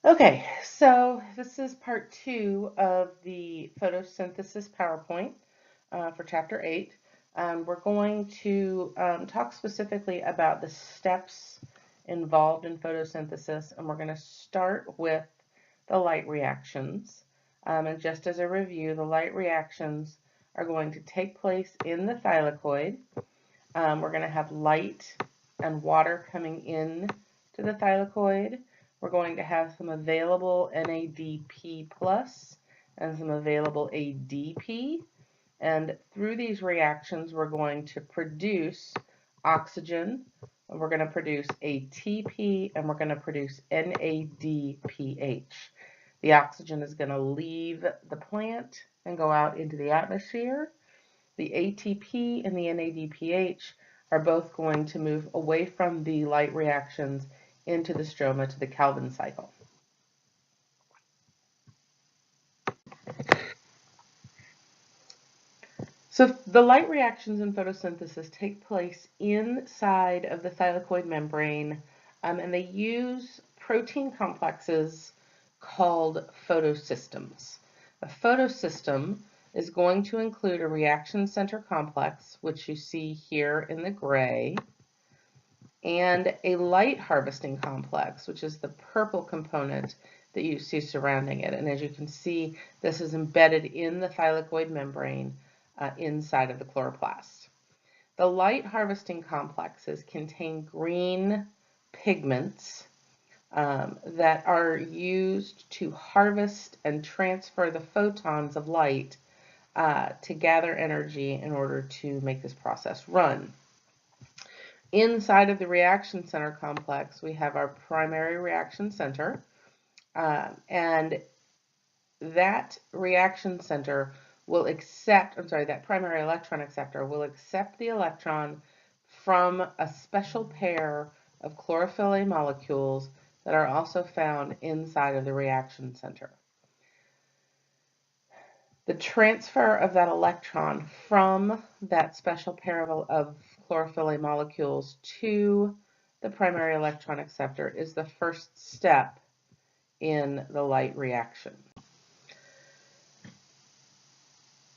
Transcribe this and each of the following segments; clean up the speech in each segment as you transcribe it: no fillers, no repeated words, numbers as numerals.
Okay, so this is part 2 of the photosynthesis PowerPoint for chapter 8. We're going to talk specifically about the steps involved in photosynthesis, and we're going to start with the light reactions. And just as a review, the light reactions are going to take place in the thylakoid. We're going to have light and water coming in to the thylakoid. We're going to have some available NADP plus and some available ADP. And through these reactions, we're going to produce oxygen, and we're going to produce ATP, and we're going to produce NADPH. The oxygen is going to leave the plant and go out into the atmosphere. The ATP and the NADPH are both going to move away from the light reactions into the stroma to the Calvin cycle. So the light reactions in photosynthesis take place inside of the thylakoid membrane, and they use protein complexes called photosystems. A photosystem is going to include a reaction center complex, which you see here in the gray, and a light harvesting complex, which is the purple component that you see surrounding it. And as you can see, this is embedded in the thylakoid membrane inside of the chloroplast. The light harvesting complexes contain green pigments that are used to harvest and transfer the photons of light to gather energy in order to make this process run. Inside of the reaction center complex, we have our primary reaction center, and that reaction center will accept, that primary electron acceptor will accept the electron from a special pair of chlorophyll A molecules that are also found inside of the reaction center. The transfer of that electron from that special pair of chlorophyll A molecules to the primary electron acceptor is the first step in the light reaction.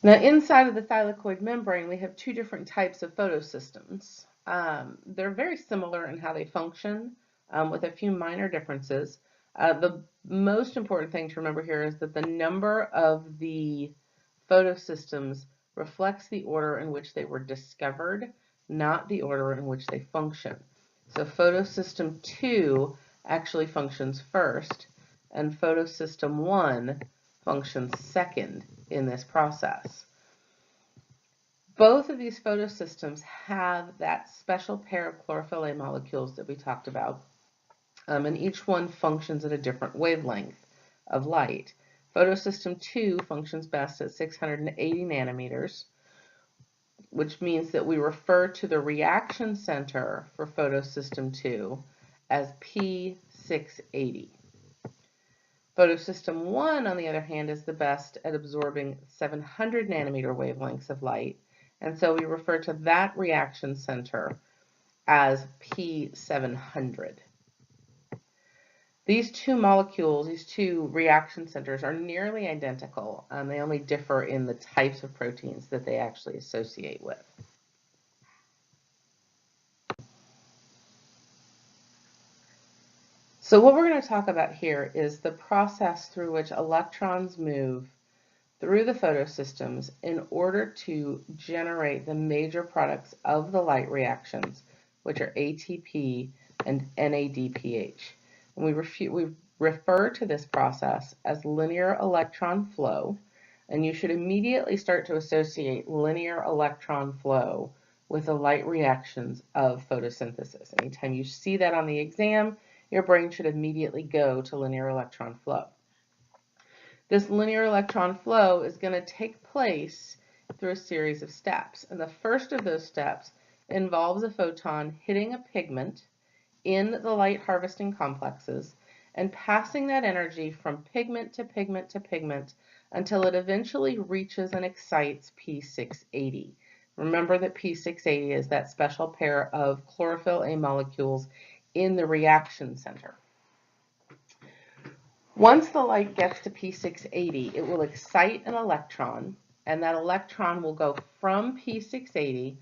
Now, inside of the thylakoid membrane, we have two different types of photosystems. They're very similar in how they function, with a few minor differences. The most important thing to remember here is that the number of the photosystems reflects the order in which they were discovered, not the order in which they function. So photosystem 2 actually functions first, and photosystem 1 functions second in this process. Both of these photosystems have that special pair of chlorophyll A molecules that we talked about, and each one functions at a different wavelength of light. Photosystem 2 functions best at 680 nanometers, which means that we refer to the reaction center for photosystem 2 as P680. Photosystem 1, on the other hand, is the best at absorbing 700 nanometer wavelengths of light, and so we refer to that reaction center as P700. These two molecules, these two reaction centers, are nearly identical. They only differ in the types of proteins that they actually associate with. So what we're going to talk about here is the process through which electrons move through the photosystems in order to generate the major products of the light reactions, which are ATP and NADPH. And we refer to this process as linear electron flow, and you should immediately start to associate linear electron flow with the light reactions of photosynthesis. Anytime you see that on the exam, your brain should immediately go to linear electron flow. This linear electron flow is going to take place through a series of steps, and the first of those steps involves a photon hitting a pigment in the light harvesting complexes and passing that energy from pigment to pigment to pigment until it eventually reaches and excites P680. Remember that P680 is that special pair of chlorophyll A molecules in the reaction center. Once the light gets to P680, it will excite an electron, and that electron will go from P680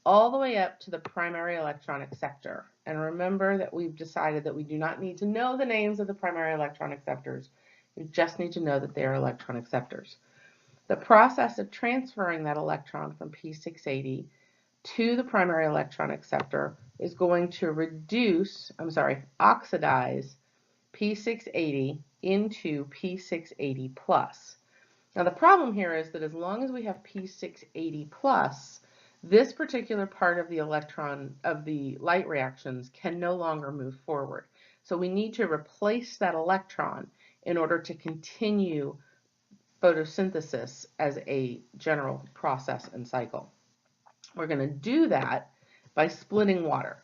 all the way up to the primary electron acceptor. And remember that we've decided that we do not need to know the names of the primary electron acceptors. We just need to know that they are electron acceptors. The process of transferring that electron from P680 to the primary electron acceptor is going to oxidize P680 into P680 plus. Now the problem here is that as long as we have P680 plus, this particular part of the light reactions can no longer move forward. So we need to replace that electron in order to continue photosynthesis as a general process and cycle. We're going to do that by splitting water.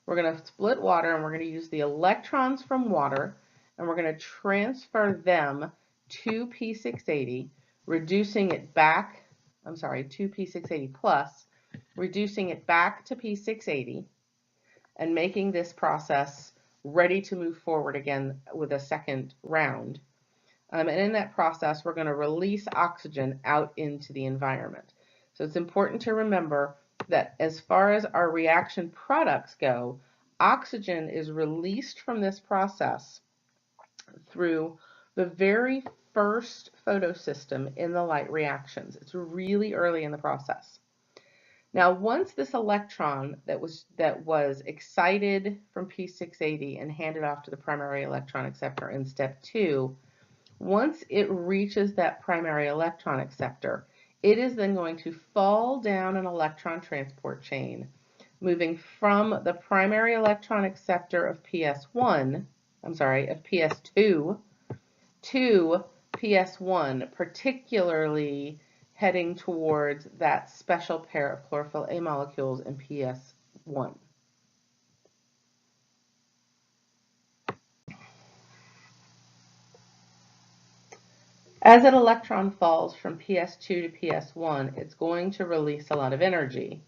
We're going to split water, and we're going to use the electrons from water, and we're going to transfer them to P680, reducing it back, to P680 plus, reducing it back to P680, and making this process ready to move forward again with a second round. And in that process, we're going to release oxygen out into the environment. So it's important to remember that as far as our reaction products go, oxygen is released from this process through the very first photosystem in the light reactions. It's really early in the process. Now, once this electron that was excited from P680 and handed off to the primary electron acceptor in step 2, once it reaches that primary electron acceptor, it is then going to fall down an electron transport chain, moving from the primary electron acceptor of PS2 to PS1, particularly heading towards that special pair of chlorophyll A molecules in PS1. As an electron falls from PS2 to PS1, it's going to release a lot of energy.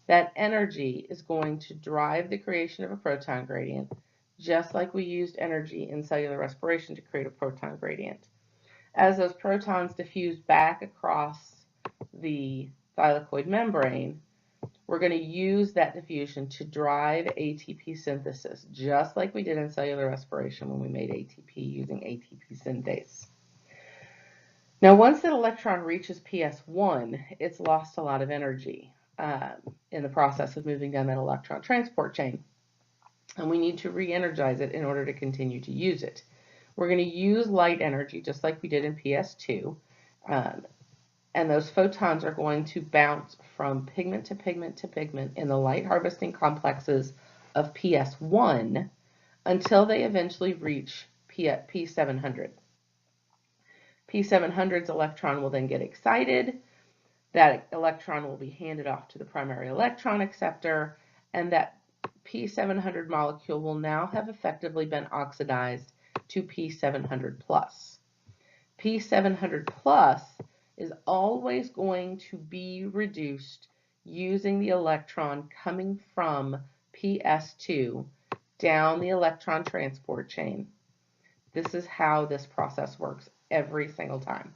That energy is going to drive the creation of a proton gradient, just like we used energy in cellular respiration to create a proton gradient. As those protons diffuse back across the thylakoid membrane, we're going to use that diffusion to drive ATP synthesis, just like we did in cellular respiration when we made ATP using ATP synthase. Now, once that electron reaches PS1, it's lost a lot of energy in the process of moving down that electron transport chain, and we need to re-energize it in order to continue to use it. We're going to use light energy just like we did in PS2, and those photons are going to bounce from pigment to pigment to pigment in the light harvesting complexes of PS1 until they eventually reach P700. P700's electron will then get excited. That electron will be handed off to the primary electron acceptor, and that P700 molecule will now have effectively been oxidized to P700 plus. P700 plus is always going to be reduced using the electron coming from PS2 down the electron transport chain. This is how this process works every single time.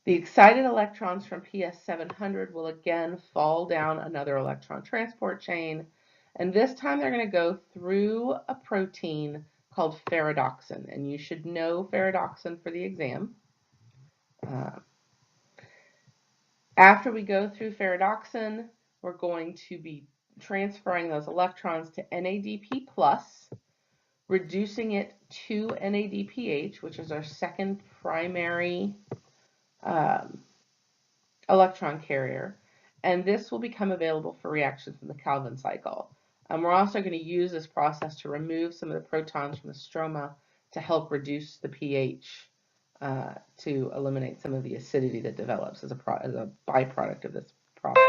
The excited electrons from PS700 will again fall down another electron transport chain, and this time they're going to go through a protein called ferredoxin, and you should know ferredoxin for the exam. After we go through ferredoxin, we're going to be transferring those electrons to NADP+, reducing it to NADPH, which is our second primary electron carrier, and this will become available for reactions in the Calvin cycle. We're also going to use this process to remove some of the protons from the stroma to help reduce the pH to eliminate some of the acidity that develops as a byproduct of this process.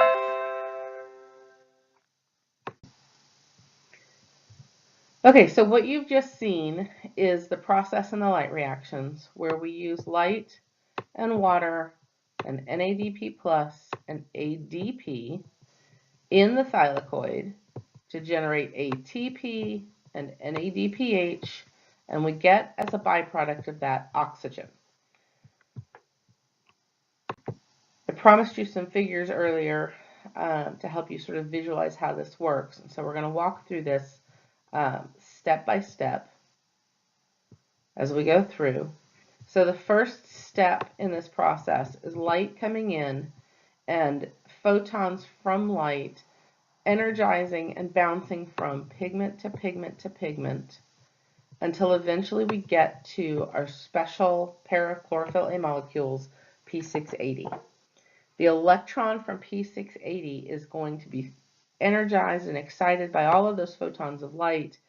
Okay, so what you've just seen is the process in the light reactions where we use light and water and NADP plus and ADP in the thylakoid to generate ATP and NADPH And we get, as a byproduct of that, oxygen. I promised you some figures earlier to help you sort of visualize how this works. And so we're going to walk through this step by step as we go through. So the first step in this process is light coming in and photons from light energizing and bouncing from pigment to pigment to pigment until eventually we get to our special pair of chlorophyll A molecules, P680. The electron from P680 is going to be energized and excited by all of those photons of light,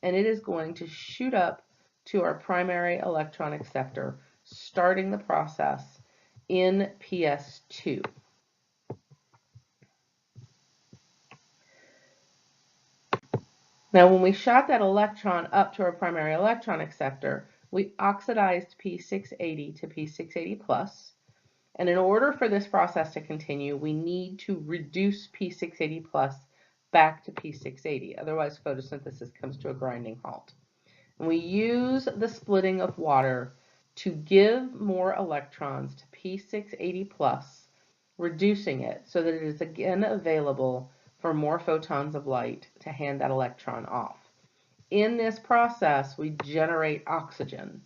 and it is going to shoot up to our primary electron acceptor, starting the process in PS2. Now, when we shot that electron up to our primary electron acceptor, we oxidized P680 to P680+. And in order for this process to continue, we need to reduce P680+ back to P680. Otherwise, photosynthesis comes to a grinding halt. And we use the splitting of water to give more electrons to P680+, reducing it so that it is again available for more photons of light to hand that electron off. In this process, we generate oxygen.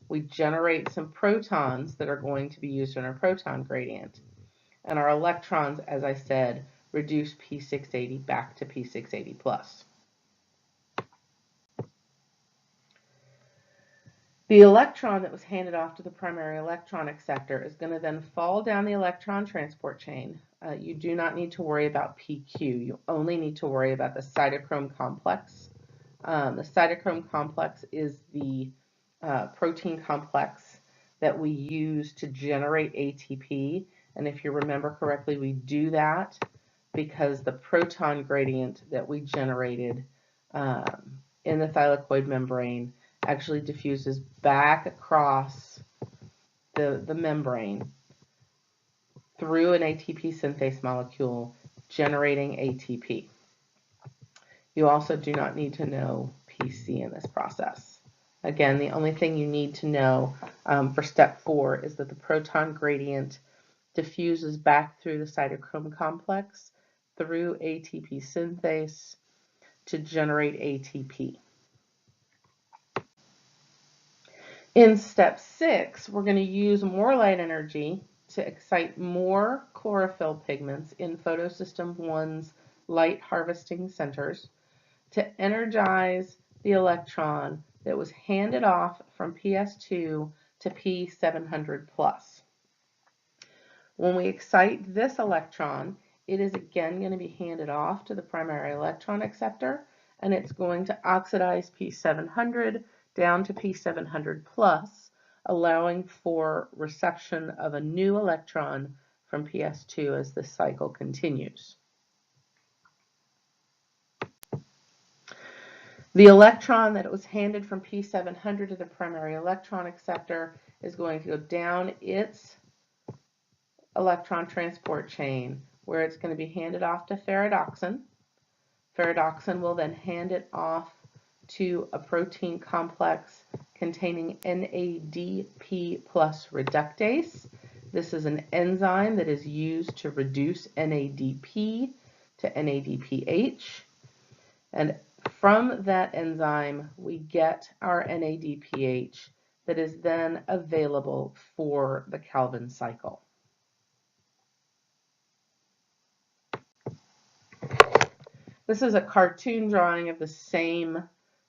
We generate some protons that are going to be used in our proton gradient. And our electrons, as I said, reduce P680 back to P680+. The electron that was handed off to the primary electron acceptor is going to then fall down the electron transport chain. You do not need to worry about PQ. You only need to worry about the cytochrome complex. The cytochrome complex is the protein complex that we use to generate ATP. And if you remember correctly, we do that because the proton gradient that we generated in the thylakoid membrane actually diffuses back across the membrane through an ATP synthase molecule, generating ATP. You also do not need to know PC in this process. Again, the only thing you need to know for step 4 is that the proton gradient diffuses back through the cytochrome complex through ATP synthase to generate ATP. In step 6, we're going to use more light energy to excite more chlorophyll pigments in photosystem 1's light harvesting centers to energize the electron that was handed off from PS2 to P700+. When we excite this electron, it is again going to be handed off to the primary electron acceptor, and it's going to oxidize P700 down to P700+, allowing for reception of a new electron from PS2 as this cycle continues. The electron that was handed from P700 to the primary electron acceptor is going to go down its electron transport chain, where it's going to be handed off to ferredoxin. Ferredoxin will then hand it off to a protein complex containing NADP plus reductase. This is an enzyme that is used to reduce NADP to NADPH. And from that enzyme, we get our NADPH that is then available for the Calvin cycle. This is a cartoon drawing of the same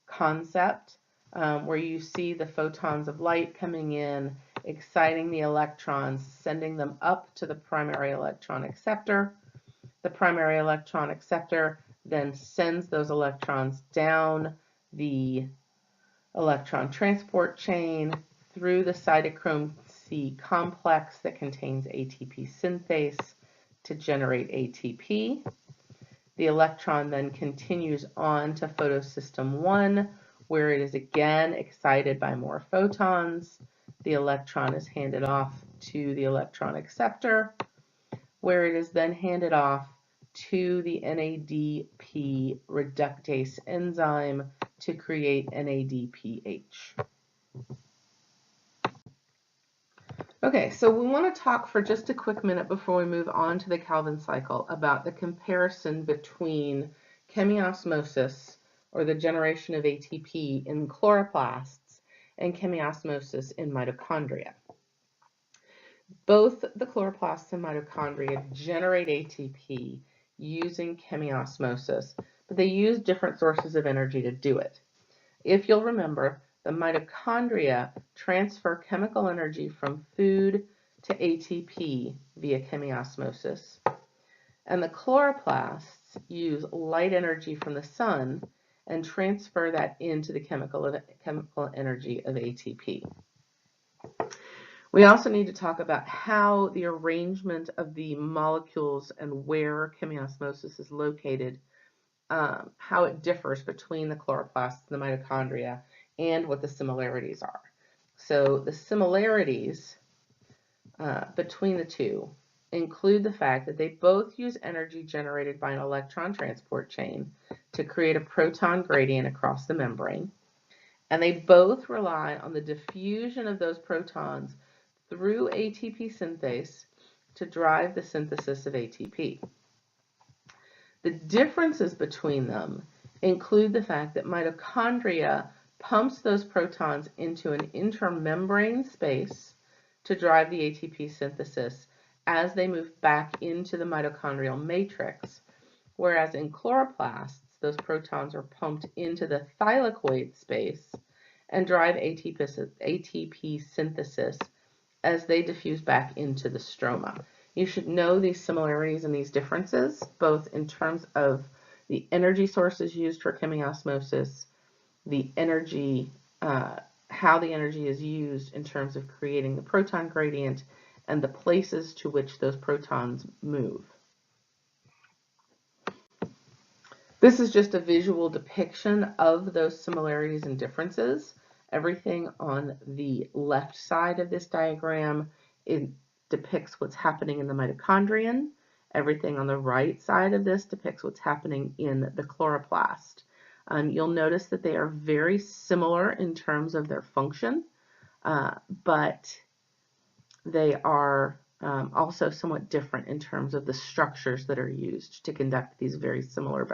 concept where you see the photons of light coming in, exciting the electrons, sending them up to the primary electron acceptor. The primary electron acceptor then sends those electrons down the electron transport chain through the cytochrome C complex that contains ATP synthase to generate ATP. The electron then continues on to photosystem 1, where it is again excited by more photons. The electron is handed off to the electron acceptor, where it is then handed off to the NADP reductase enzyme to create NADPH. Okay, so we want to talk for just a quick minute before we move on to the Calvin cycle about the comparison between chemiosmosis, or the generation of ATP in chloroplasts, and chemiosmosis in mitochondria. Both the chloroplasts and mitochondria generate ATP using chemiosmosis, but they use different sources of energy to do it. If you'll remember, the mitochondria transfer chemical energy from food to ATP via chemiosmosis, and the chloroplasts use light energy from the sun and transfer that into the chemical energy of ATP. We also need to talk about how the arrangement of the molecules and where chemiosmosis is located, how it differs between the chloroplasts and the mitochondria, and what the similarities are. So the similarities between the two include the fact that they both use energy generated by an electron transport chain to create a proton gradient across the membrane, and they both rely on the diffusion of those protons through ATP synthase to drive the synthesis of ATP. The differences between them include the fact that mitochondria pumps those protons into an intermembrane space to drive the ATP synthesis as they move back into the mitochondrial matrix, whereas in chloroplasts, those protons are pumped into the thylakoid space and drive ATP synthesis as they diffuse back into the stroma. You should know these similarities and these differences, both in terms of the energy sources used for chemiosmosis, the energy, how the energy is used in terms of creating the proton gradient, and the places to which those protons move. This is just a visual depiction of those similarities and differences. Everything on the left side of this diagram, it depicts what's happening in the mitochondrion. Everything on the right side of this depicts what's happening in the chloroplast. You'll notice that they are very similar in terms of their function, but they are also somewhat different in terms of the structures that are used to conduct these very similar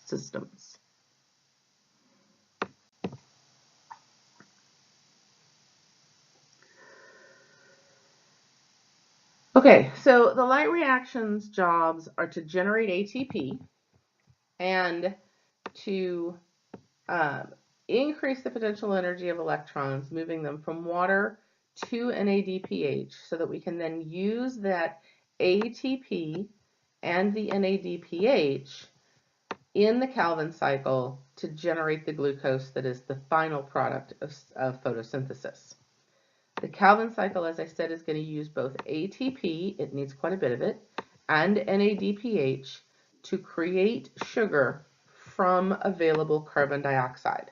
systems. Okay, so the light reaction's jobs are to generate ATP and to increase the potential energy of electrons, moving them from water to NADPH, so that we can then use that ATP and the NADPH in the Calvin cycle to generate the glucose that is the final product of photosynthesis. The Calvin cycle, as I said, is going to use both ATP, it needs quite a bit of it, and NADPH to create sugar from available carbon dioxide.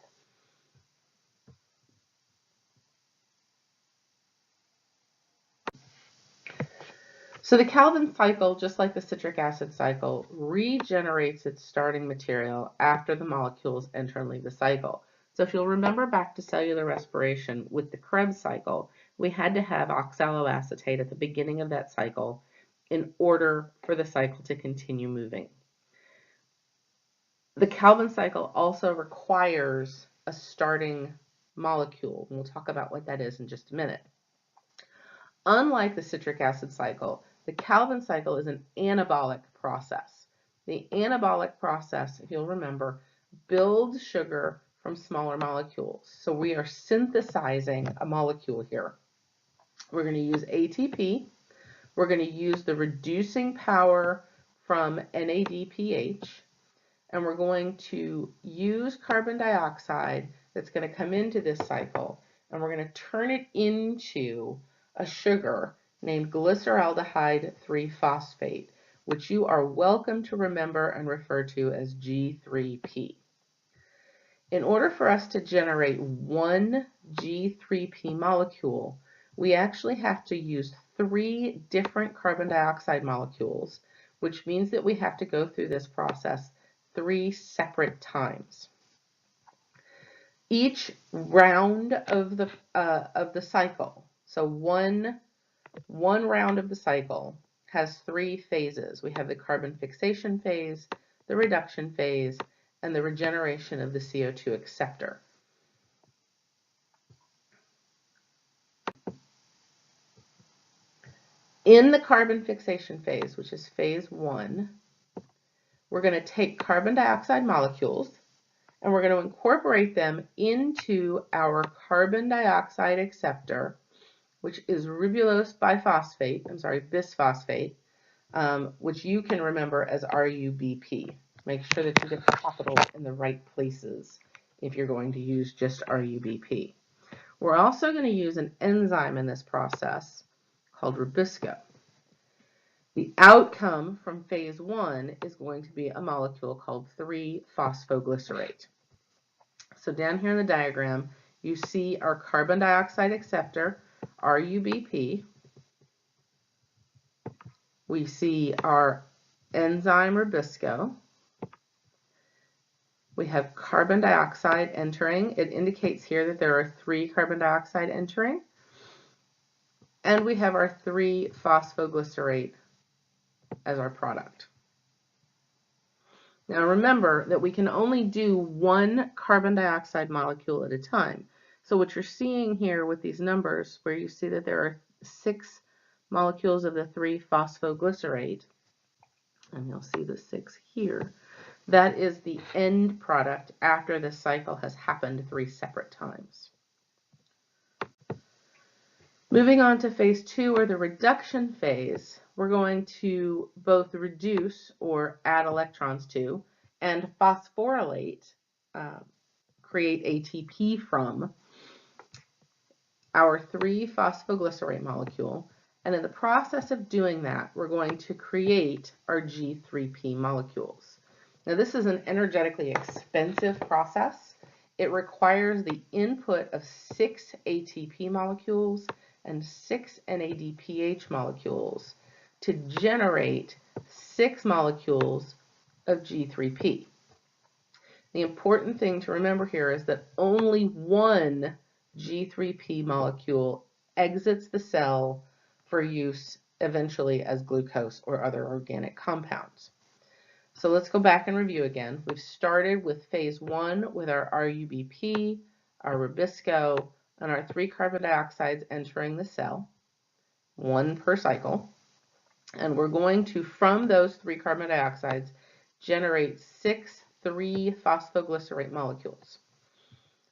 So the Calvin cycle, just like the citric acid cycle, regenerates its starting material after the molecules enter and leave the cycle. So if you'll remember back to cellular respiration with the Krebs cycle, we had to have oxaloacetate at the beginning of that cycle in order for the cycle to continue moving. The Calvin cycle also requires a starting molecule, and we'll talk about what that is in just a minute. Unlike the citric acid cycle, the Calvin cycle is an anabolic process. The anabolic process, if you'll remember, builds sugar from smaller molecules. So we are synthesizing a molecule here. We're going to use ATP. We're going to use the reducing power from NADPH. And we're going to use carbon dioxide that's going to come into this cycle. And we're going to turn it into a sugar named glyceraldehyde 3-phosphate, which you are welcome to remember and refer to as G3P. In order for us to generate one G3P molecule, we actually have to use 3 different carbon dioxide molecules, which means that we have to go through this process 3 separate times. Each round of the cycle, so one round of the cycle has 3 phases. We have the carbon fixation phase, the reduction phase, and the regeneration of the CO2 acceptor. In the carbon fixation phase, which is phase 1, we're going to take carbon dioxide molecules and we're going to incorporate them into our carbon dioxide acceptor, which is ribulose bisphosphate, which you can remember as RUBP. Make sure that you get the capitals in the right places if you're going to use just RUBP. We're also going to use an enzyme in this process called Rubisco. The outcome from phase 1 is going to be a molecule called 3-phosphoglycerate. So down here in the diagram, you see our carbon dioxide acceptor, RUBP. We see our enzyme Rubisco. We have carbon dioxide entering. It indicates here that there are 3 carbon dioxide entering. And we have our 3-phosphoglycerate as our product. Now remember that we can only do 1 carbon dioxide molecule at a time. So what you're seeing here with these numbers, where you see that there are 6 molecules of the 3-phosphoglycerate, and you'll see the 6 here, that is the end product after the cycle has happened 3 separate times. Moving on to phase 2, or the reduction phase, we're going to both reduce or add electrons to and phosphorylate, create ATP from our 3-phosphoglycerate molecule. And in the process of doing that, we're going to create our G3P molecules. Now this is an energetically expensive process. It requires the input of 6 ATP molecules and 6 NADPH molecules to generate 6 molecules of G3P. The important thing to remember here is that only 1 G3P molecule exits the cell for use eventually as glucose or other organic compounds. So let's go back and review again. We've started with phase 1 with our RUBP, our Rubisco, and our 3 carbon dioxides entering the cell, 1 per cycle. And we're going to, from those 3 carbon dioxides, generate 6 3-phosphoglycerate molecules.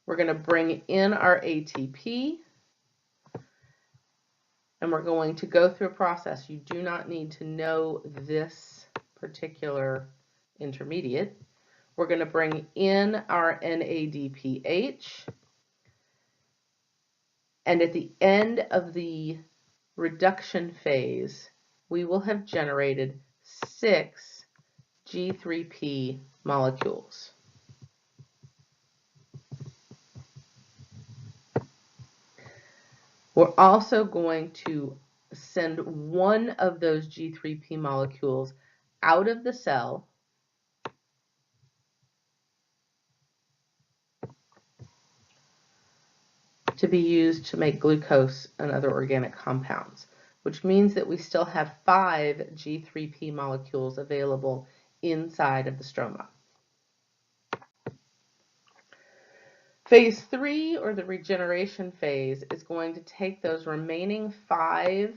We're going to bring in our ATP, and we're going to go through a process. You do not need to know this particular intermediate. We're going to bring in our NADPH, and at the end of the reduction phase, we will have generated 6 G3P molecules. We're also going to send 1 of those G3P molecules out of the cell to be used to make glucose and other organic compounds, which means that we still have 5 G3P molecules available inside of the stroma. Phase 3, or the regeneration phase, is going to take those remaining 5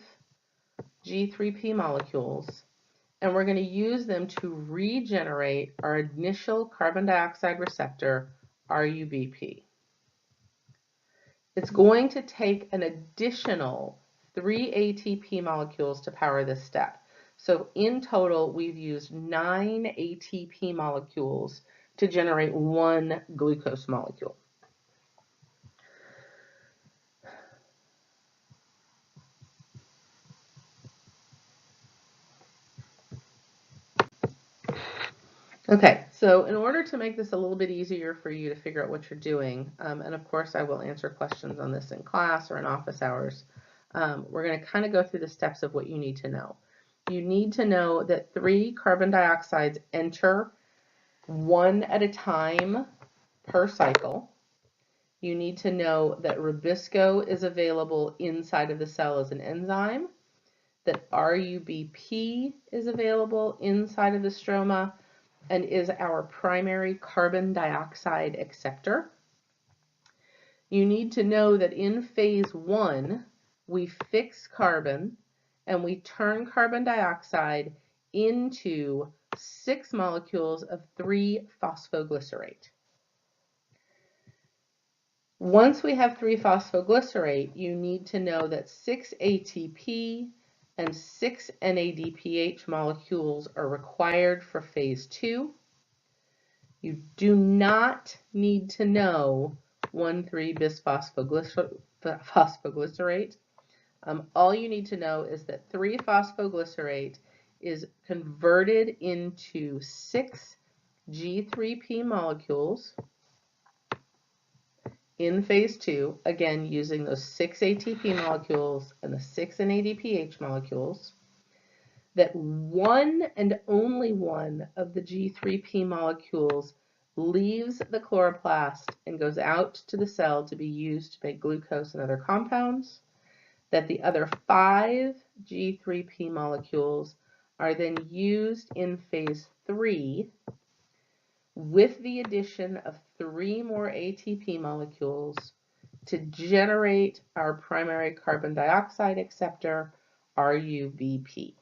G3P molecules, and we're going to use them to regenerate our initial carbon dioxide receptor, RUBP. It's going to take an additional 3 ATP molecules to power this step. So in total, we've used 9 ATP molecules to generate 1 glucose molecule. Okay, so in order to make this a little bit easier for you to figure out what you're doing, and of course I will answer questions on this in class or in office hours, we're going to kind of go through the steps of what you need to know. You need to know that 3 carbon dioxides enter 1 at a time per cycle. You need to know that Rubisco is available inside of the cell as an enzyme, that RUBP is available inside of the stroma and is our primary carbon dioxide acceptor. You need to know that in phase 1, we fix carbon and we turn carbon dioxide into 6 molecules of 3-phosphoglycerate. Once we have 3-phosphoglycerate, you need to know that 6 ATP and 6 NADPH molecules are required for phase 2. You do not need to know 1,3-bisphosphoglycerate. All you need to know is that 3-phosphoglycerate is converted into 6 G3P molecules in phase 2, again using those 6 ATP molecules and the 6 NADPH molecules, that one and only one of the G3P molecules leaves the chloroplast and goes out to the cell to be used to make glucose and other compounds, that the other 5 G3P molecules are then used in phase 3 with the addition of 3 more ATP molecules to generate our primary carbon dioxide acceptor, RUBP.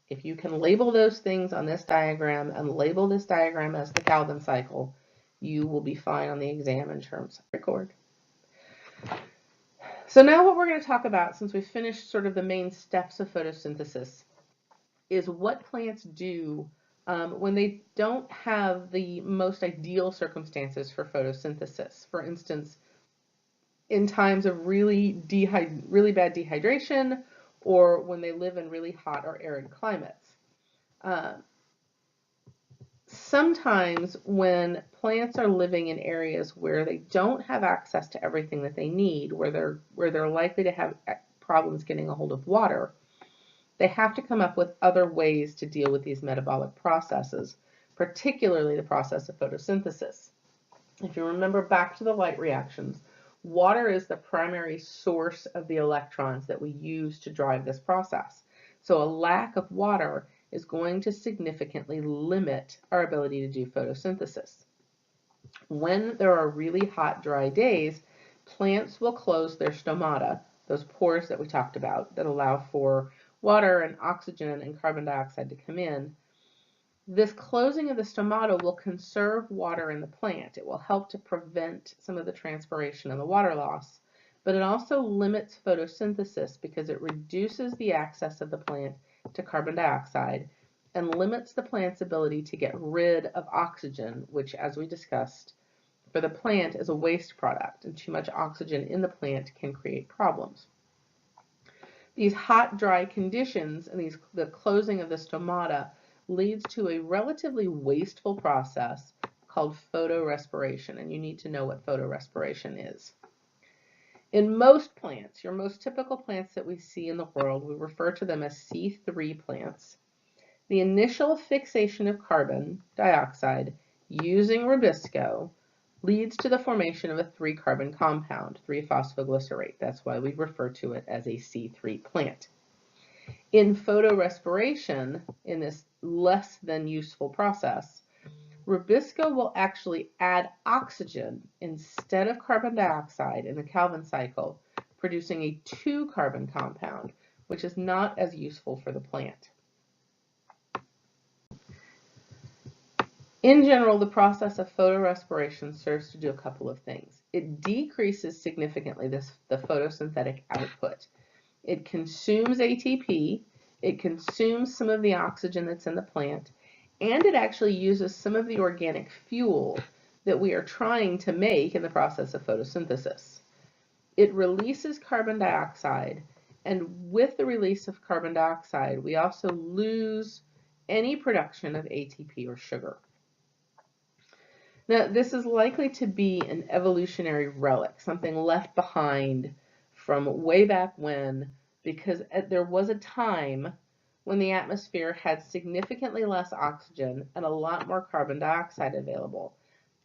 If you can label those things on this diagram and label this diagram as the Calvin cycle, you will be fine on the exam in terms of record. So now what we're going to talk about, since we've finished sort of the main steps of photosynthesis, is what plants do when they don't have the most ideal circumstances for photosynthesis. For instance, in times of really bad dehydration, or when they live in really hot or arid climates. Sometimes when plants are living in areas where they don't have access to everything that they need, where they're likely to have problems getting a hold of water, they have to come up with other ways to deal with these metabolic processes, particularly the process of photosynthesis. If you remember back to the light reactions, water is the primary source of the electrons that we use to drive this process. So a lack of water is going to significantly limit our ability to do photosynthesis. When there are really hot, dry days, plants will close their stomata, those pores that we talked about that allow for water and oxygen and carbon dioxide to come in. This closing of the stomata will conserve water in the plant. It will help to prevent some of the transpiration and the water loss, but it also limits photosynthesis because it reduces the access of the plant to carbon dioxide and limits the plant's ability to get rid of oxygen, which, as we discussed, for the plant is a waste product, and too much oxygen in the plant can create problems. These hot, dry conditions and the closing of the stomata leads to a relatively wasteful process called photorespiration, and you need to know what photorespiration is. In most plants, your most typical plants that we see in the world, we refer to them as C3 plants. The initial fixation of carbon dioxide using Rubisco leads to the formation of a 3-carbon compound, 3-phosphoglycerate. That's why we refer to it as a C3 plant. In photorespiration, in this less than useful process, Rubisco will actually add oxygen instead of carbon dioxide in the Calvin cycle, producing a 2-carbon compound, which is not as useful for the plant. In general, the process of photorespiration serves to do a couple of things. It decreases significantly the photosynthetic output. It consumes ATP, it consumes some of the oxygen that's in the plant, and it actually uses some of the organic fuel that we are trying to make in the process of photosynthesis. It releases carbon dioxide, and with the release of carbon dioxide, we also lose any production of ATP or sugar. Now, this is likely to be an evolutionary relic, something left behind from way back when, because there was a time when the atmosphere had significantly less oxygen and a lot more carbon dioxide available,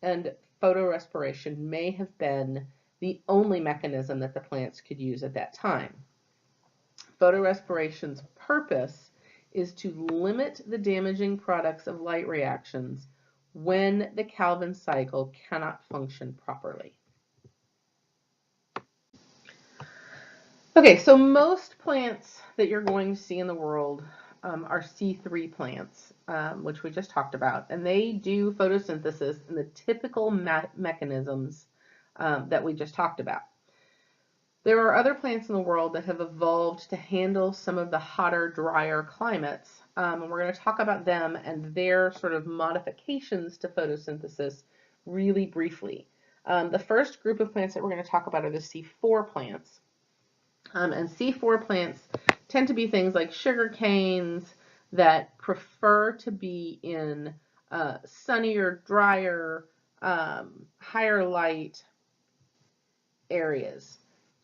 and photorespiration may have been the only mechanism that the plants could use at that time. Photorespiration's purpose is to limit the damaging products of light reactions when the Calvin cycle cannot function properly. Okay, so most plants that you're going to see in the world are C3 plants, which we just talked about, and they do photosynthesis in the typical mechanisms that we just talked about. There are other plants in the world that have evolved to handle some of the hotter, drier climates, and we're going to talk about them and their sort of modifications to photosynthesis really briefly. The first group of plants that we're going to talk about are the C4 plants. And C4 plants tend to be things like sugar canes that prefer to be in sunnier, drier, higher light areas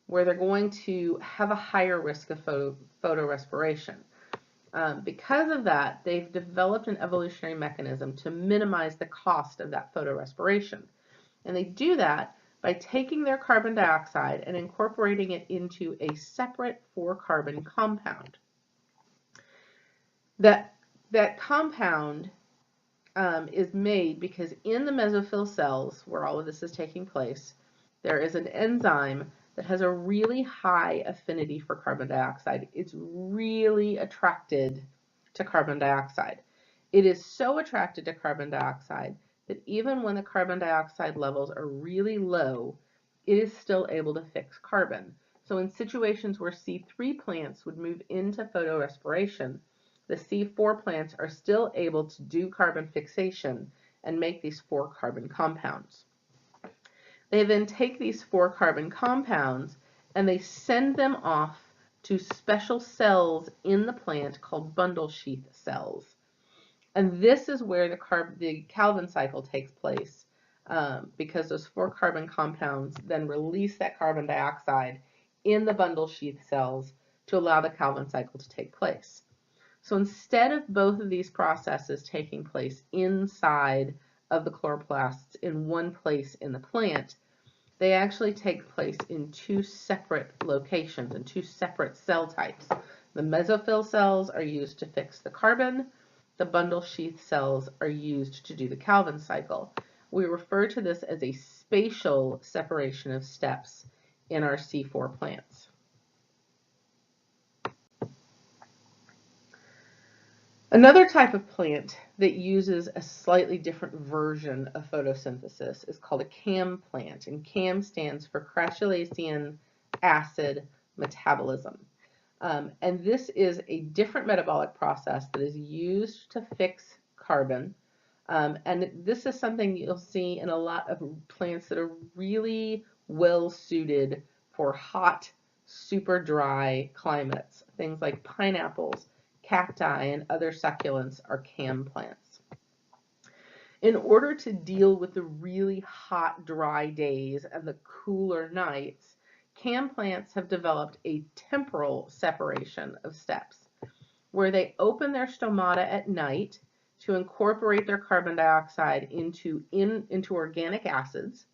where they're going to have a higher risk of photorespiration. Because of that, they've developed an evolutionary mechanism to minimize the cost of that photorespiration. And they do that by taking their carbon dioxide and incorporating it into a separate 4-carbon compound. That compound is made because in the mesophyll cells, where all of this is taking place, there is an enzyme that has a really high affinity for carbon dioxide. It's really attracted to carbon dioxide. It is so attracted to carbon dioxide that even when the carbon dioxide levels are really low, it is still able to fix carbon. So in situations where C3 plants would move into photorespiration, the C4 plants are still able to do carbon fixation and make these 4-carbon compounds. They then take these 4-carbon compounds and they send them off to special cells in the plant called bundle sheath cells. And this is where the Calvin cycle takes place because those 4-carbon compounds then release that carbon dioxide in the bundle sheath cells to allow the Calvin cycle to take place. So instead of both of these processes taking place inside of the chloroplasts in one place in the plant, they actually take place in 2 separate locations and 2 separate cell types. The mesophyll cells are used to fix the carbon. The bundle sheath cells are used to do the Calvin cycle. We refer to this as a spatial separation of steps in our C4 plants. Another type of plant that uses a slightly different version of photosynthesis is called a CAM plant, and CAM stands for crassulacean acid metabolism. And this is a different metabolic process that is used to fix carbon. And this is something you'll see in a lot of plants that are really well suited for hot, super dry climates. Things like pineapples, cacti, and other succulents are CAM plants. In order to deal with the really hot, dry days and the cooler nights, CAM plants have developed a temporal separation of steps, where they open their stomata at night to incorporate their carbon dioxide into organic acids,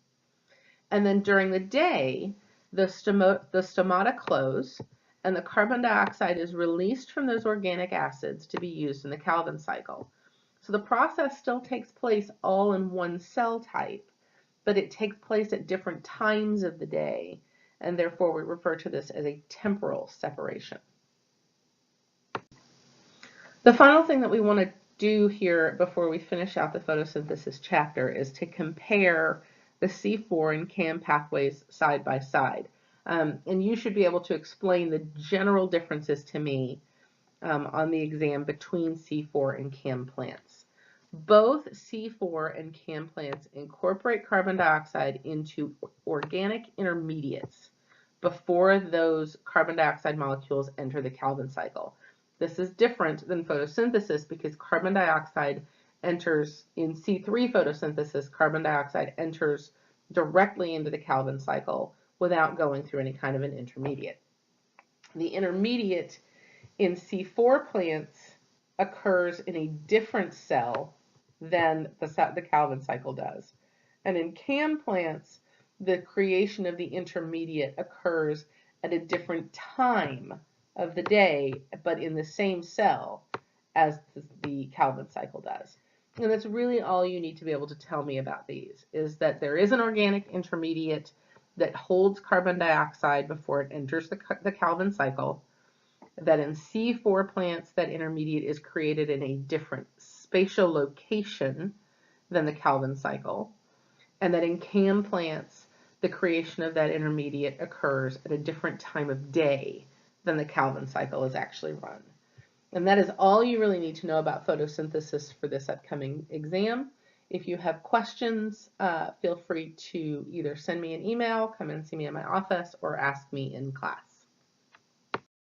and then during the day, the stomata close, and the carbon dioxide is released from those organic acids to be used in the Calvin cycle. So the process still takes place all in one cell type, but it takes place at different times of the day, and therefore we refer to this as a temporal separation. The final thing that we want to do here before we finish out the photosynthesis chapter is to compare the C4 and CAM pathways side by side. And you should be able to explain the general differences to me on the exam between C4 and CAM plants. Both C4 and CAM plants incorporate carbon dioxide into organic intermediates before those carbon dioxide molecules enter the Calvin cycle. This is different than photosynthesis because carbon dioxide enters in C3 photosynthesis, carbon dioxide enters directly into the Calvin cycle without going through any kind of an intermediate. The intermediate in C4 plants occurs in a different cell than the Calvin cycle does. And in CAM plants, the creation of the intermediate occurs at a different time of the day, but in the same cell as the Calvin cycle does. And that's really all you need to be able to tell me about these, is that there is an organic intermediate that holds carbon dioxide before it enters the Calvin cycle, that in C4 plants that intermediate is created in a different spatial location than the Calvin cycle, and that in CAM plants the creation of that intermediate occurs at a different time of day than the Calvin cycle is actually run. And that is all you really need to know about photosynthesis for this upcoming exam. If you have questions, feel free to either send me an email, come and see me in my office, or ask me in class.